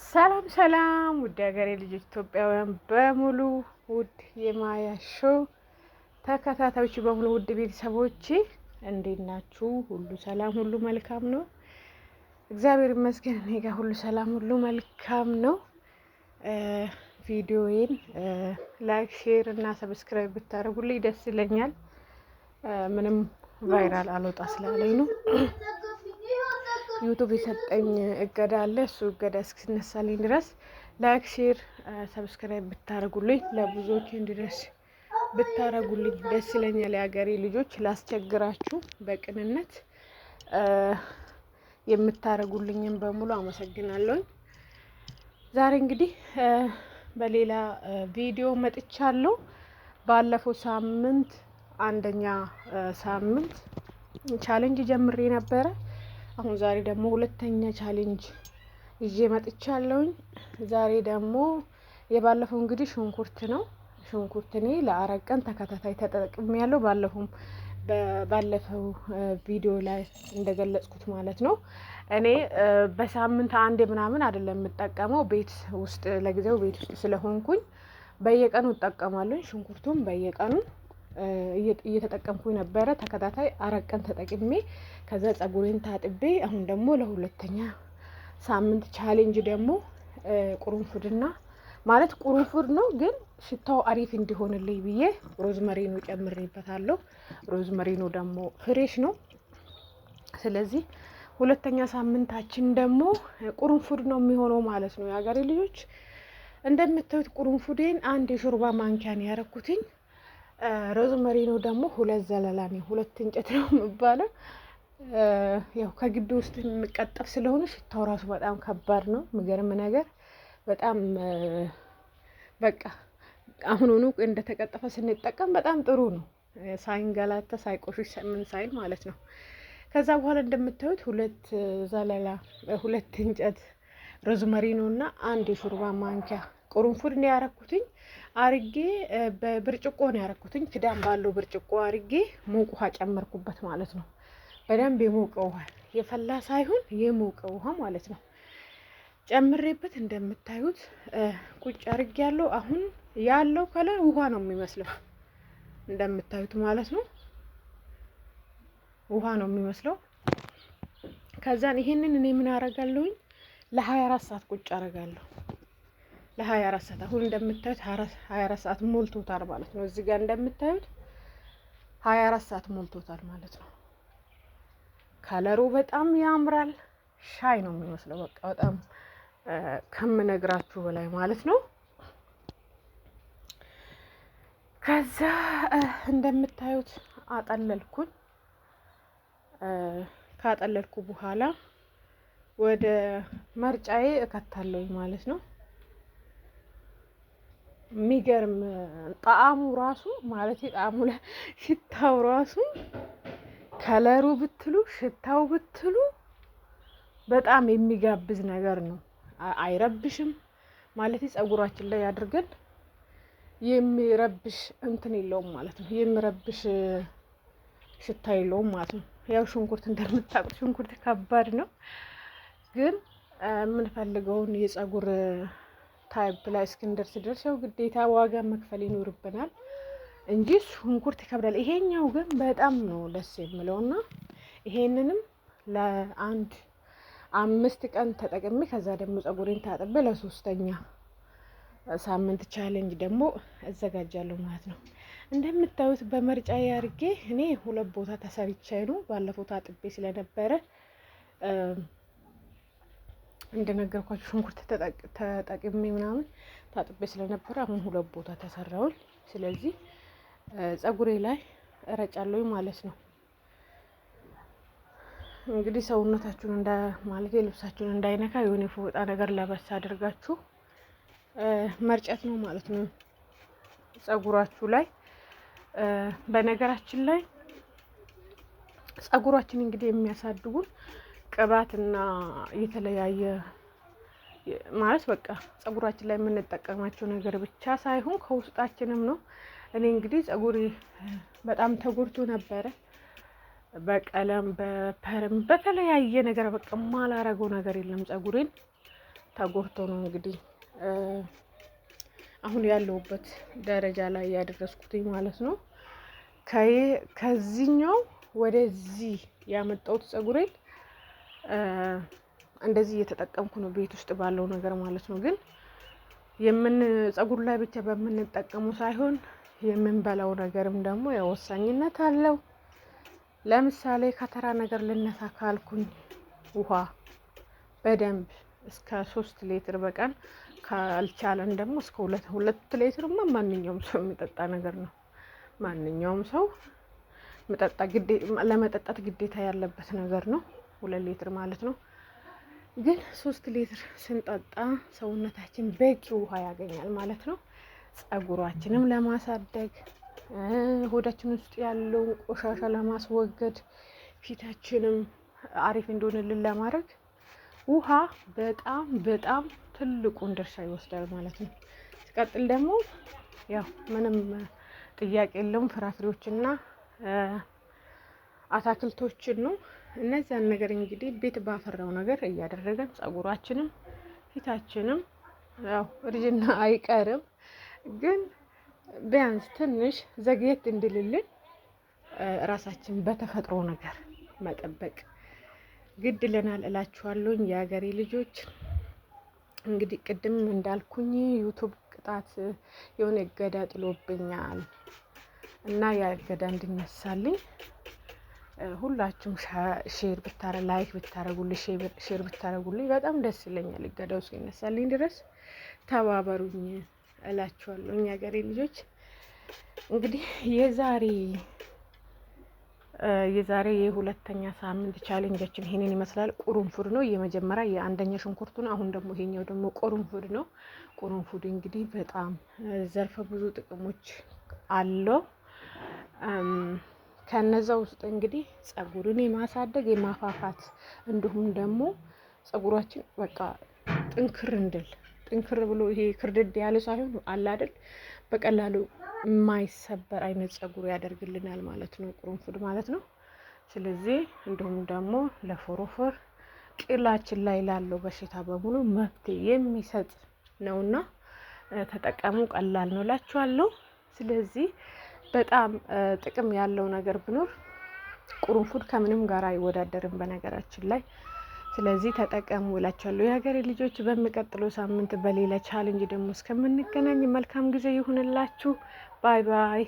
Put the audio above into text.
ሰላም ሰላም ውድ ሀገሬ ልጆች ኢትዮጵያውያን በሙሉ ውድ የማያ ሾው ተከታታዮች በሙሉ ውድ ቤተሰቦቼ እንዴት ናችሁ? ሁሉ ሰላም፣ ሁሉ መልካም ነው። እግዚአብሔር ይመስገን እኔ ጋር ሁሉ ሰላም፣ ሁሉ መልካም ነው። ቪዲዮዬን ላይክ፣ ሼር እና ሰብስክራይብ ብታደርጉልኝ ደስ ይለኛል። ምንም ቫይራል አልወጣ ስላለኝ ነው። ዩቱብ የሰጠኝ እገዳ አለ። እሱ እገዳ እስኪነሳልኝ ድረስ ላይክ፣ ሼር፣ ሰብስክራይብ ብታረጉልኝ ለብዙዎች እንዲደርስ ብታረጉልኝ ደስ ይለኛል። የሀገሬ ልጆች ላስቸግራችሁ በቅንነት የምታረጉልኝን በሙሉ አመሰግናለሁ። ዛሬ እንግዲህ በሌላ ቪዲዮ መጥቻለሁ። ባለፈው ሳምንት አንደኛ ሳምንት ቻሌንጅ ጀምሬ ነበረ። አሁን ዛሬ ደግሞ ሁለተኛ ቻሌንጅ ይዤ መጥቻለሁኝ። ዛሬ ደግሞ የባለፈው እንግዲህ ሽንኩርት ነው። ሽንኩርት እኔ ለ4 ቀን ተከታታይ ተጠቅሜያለሁ። ባለፈው ቪዲዮ ላይ እንደገለጽኩት ማለት ነው። እኔ በሳምንት አንድ ምናምን አይደለም የምጠቀመው። ቤት ውስጥ ለጊዜው ቤት ውስጥ ስለሆንኩኝ በየቀኑ እጠቀማለሁ። ሽንኩርቱም በየቀኑ እየተጠቀምኩኝ ነበረ። ተከታታይ 4 ቀን ተጠቅሜ ከዛ ጸጉሬን ታጥቤ አሁን ደግሞ ለሁለተኛ ሳምንት ቻሌንጅ ደግሞ ቁርንፉድና ማለት ቁርንፉድ ነው ግን ሽታው አሪፍ እንዲሆንልኝ ብዬ ሮዝመሪኖ ጨምሬበታለሁ። ሮዝመሪኖ ደግሞ ፍሬሽ ነው። ስለዚህ ሁለተኛ ሳምንታችን ደግሞ ቁርንፉድ ነው የሚሆነው ማለት ነው። የሀገሬ ልጆች እንደምታዩት ቁርንፉዴን 1 የሾርባ ማንኪያን ያረኩትኝ። ሮዝመሪኖ ደግሞ 2 ዘለላ ነው፣ 2 እንጨት ነው የሚባለው። ያው ከግቢ ውስጥ የሚቀጠፍ ስለሆነ ሽታው ራሱ በጣም ከባድ ነው። የሚገርም ነገር በጣም በቃ አሁኑኑ እንደተቀጠፈ ስንጠቀም በጣም ጥሩ ነው። ሳይንገላታ ሳይቆሽሽ ምን ሳይል ማለት ነው። ከዛ በኋላ እንደምታዩት 2 ዘለላ 2 እንጨት ሮዝመሪኖ እና 1 የሾርባ ማንኪያ ቁርንፉድ ነው ያረኩትኝ። አርጌ በብርጭቆ ነው ያረኩትኝ። ክዳን ባለው ብርጭቆ አርጌ ሙቅ ውሃ ጨመርኩበት ማለት ነው። በደንብ የሞቀ ውሃ፣ የፈላ ሳይሆን የሞቀ ውሃ ማለት ነው ጨምሬበት እንደምታዩት ቁጭ አርጌ ያለው። አሁን ያለው ከለር ውሃ ነው የሚመስለው እንደምታዩት ማለት ነው። ውሃ ነው የሚመስለው። ከዛን ይሄንን እኔ ምን አረጋለሁኝ ለ24 ሰዓት ቁጭ አረጋለሁ። ለ24 ሰዓት አሁን እንደምታዩት 24 ሰዓት ሞልቶታል ማለት ነው። እዚህ ጋር እንደምታዩት 24 ሰዓት ሞልቶታል ማለት ነው። ከለሩ በጣም ያምራል። ሻይ ነው የሚመስለው በቃ በጣም ከምነግራችሁ በላይ ማለት ነው። ከዛ እንደምታዩት አጠለልኩኝ። ካጠለልኩ በኋላ ወደ መርጫዬ እከታለሁኝ ማለት ነው። የሚገርም ጣዕሙ ራሱ ማለት ጣዕሙ ላይ ሽታው ራሱ ከለሩ ብትሉ ሽታው ብትሉ በጣም የሚጋብዝ ነገር ነው። አይረብሽም ማለት ጸጉራችን ላይ አድርገን የሚረብሽ እንትን የለውም ማለት ነው። የሚረብሽ ሽታ የለውም ማለት ነው። ያው ሽንኩርት እንደምታውቁት ሽንኩርት ከባድ ነው፣ ግን የምንፈልገውን የጸጉር ታይፕ ላይ እስክንደርስ ድረስ ያው ግዴታ ዋጋ መክፈል ይኖርብናል እንጂ ሽንኩርት ይከብዳል። ይሄኛው ግን በጣም ነው ደስ የሚለውና ይሄንንም ለአንድ 5 ቀን ተጠቅሜ ከዛ ደግሞ ጸጉሬን ታጥቤ ለሶስተኛ ሳምንት ቻሌንጅ ደግሞ እዘጋጃለሁ ማለት ነው። እንደምታዩት በመርጫዬ አድርጌ እኔ 2 ቦታ ተሰርቼ ነው። ባለፈው ታጥቤ ስለነበረ እንደነገርኳችሁ ሽንኩርት ተጠቅሜ ምናምን ታጥቤ ስለነበረ አሁን 2 ቦታ ተሰራውኝ። ስለዚህ ጸጉሬ ላይ እረጫለሁ ማለት ነው። እንግዲህ ሰውነታችሁን ማለት ልብሳችሁን እንዳይነካ የሆነ ፎጣ ነገር ለበስ አድርጋችሁ መርጨት ነው ማለት ነው ጸጉራችሁ ላይ። በነገራችን ላይ ጸጉራችን እንግዲህ የሚያሳድጉን ቅባትና የተለያየ ማለት በቃ ጸጉራችን ላይ የምንጠቀማቸው ነገር ብቻ ሳይሆን ከውስጣችንም ነው። እኔ እንግዲህ ጸጉሬ በጣም ተጎድቶ ነበረ። በቀለም በፐርም በተለያየ ነገር በቃ ማላረገው ነገር የለም ጸጉሬን ተጎድቶ ነው እንግዲህ አሁን ያለሁበት ደረጃ ላይ ያደረስኩትኝ ማለት ነው። ከዚህኛው ወደዚህ ያመጣሁት ፀጉሬን እንደዚህ እየተጠቀምኩ ነው ቤት ውስጥ ባለው ነገር ማለት ነው። ግን ፀጉር ላይ ብቻ በምንጠቀሙ ሳይሆን የምንበላው ነገርም ደግሞ ያው ወሳኝነት አለው። ለምሳሌ ከተራ ነገር ልነሳ ካልኩኝ ውሃ በደንብ እስከ 3 ሊትር በቀን ካልቻለን ደግሞ እስከ 2 ሊትርማ ማንኛውም ሰው የሚጠጣ ነገር ነው። ማንኛውም ሰው ለመጠጣት ግዴታ ያለበት ነገር ነው 2 ሊትር ማለት ነው። ግን 3 ሊትር ስንጠጣ ሰውነታችን በቂ ውሃ ያገኛል ማለት ነው። ፀጉራችንም ለማሳደግ ሆዳችን ውስጥ ያለውን ቆሻሻ ለማስወገድ ፊታችንም አሪፍ እንዲሆንልን ለማድረግ ውሃ በጣም በጣም ትልቁን ድርሻ ይወስዳል ማለት ነው። ሲቀጥል ደግሞ ያው ምንም ጥያቄ የለውም ፍራፍሬዎችና አታክልቶችን ነው። እነዚያን ነገር እንግዲህ ቤት ባፈራው ነገር እያደረገን ፀጉራችንም ፊታችንም ያው እርጅና አይቀርም፣ ግን ቢያንስ ትንሽ ዘግየት እንድልልን ራሳችን በተፈጥሮ ነገር መጠበቅ ግድ ይለናል እላችኋለሁኝ የሀገሬ ልጆች። እንግዲህ ቅድም እንዳልኩኝ ዩቱብ ቅጣት የሆነ እገዳ ጥሎብኛል እና ያ እገዳ እንዲነሳልኝ ሁላችሁም ሼር ላይክ ብታረጉልኝ ሼር ብታረጉልኝ በጣም ደስ ይለኛል። እገዳው እስኪነሳልኝ ድረስ ተባበሩኝ እላችኋለሁ እኛ ሀገሬ ልጆች። እንግዲህ የዛሬ የሁለተኛ ሳምንት ቻሌንጃችን ይሄንን ይመስላል። ቁርንፉድ ነው የመጀመሪያ የአንደኛ ሽንኩርቱ ነው። አሁን ደግሞ ይሄኛው ደግሞ ቁርንፉድ ነው። ቁርንፉድ እንግዲህ በጣም ዘርፈ ብዙ ጥቅሞች አለው። ከነዛ ውስጥ እንግዲህ ፀጉርን የማሳደግ የማፋፋት እንዲሁም ደግሞ ፀጉራችን በቃ ጥንክር ብሎ ይሄ ክርድድ ያለ ሳይሆን አለ አይደል በቀላሉ የማይሰበር አይነት ፀጉር ያደርግልናል ማለት ነው ቁርንፉድ ማለት ነው። ስለዚህ እንዲሁም ደግሞ ለፎሮፎር ቅላችን ላይ ላለው በሽታ በሙሉ መፍትሄ የሚሰጥ ነውና ተጠቀሙ። ቀላል ነው እላችኋለሁ። ስለዚህ በጣም ጥቅም ያለው ነገር ቢኖር ቁርንፉድ ከምንም ጋር አይወዳደርም በነገራችን ላይ። ስለዚህ ተጠቀሙ እላችኋለሁ የሀገሬ ልጆች። በሚቀጥለው ሳምንት በሌላ ቻሌንጅ ደግሞ እስከምንገናኝ መልካም ጊዜ ይሁንላችሁ። ባይ ባይ።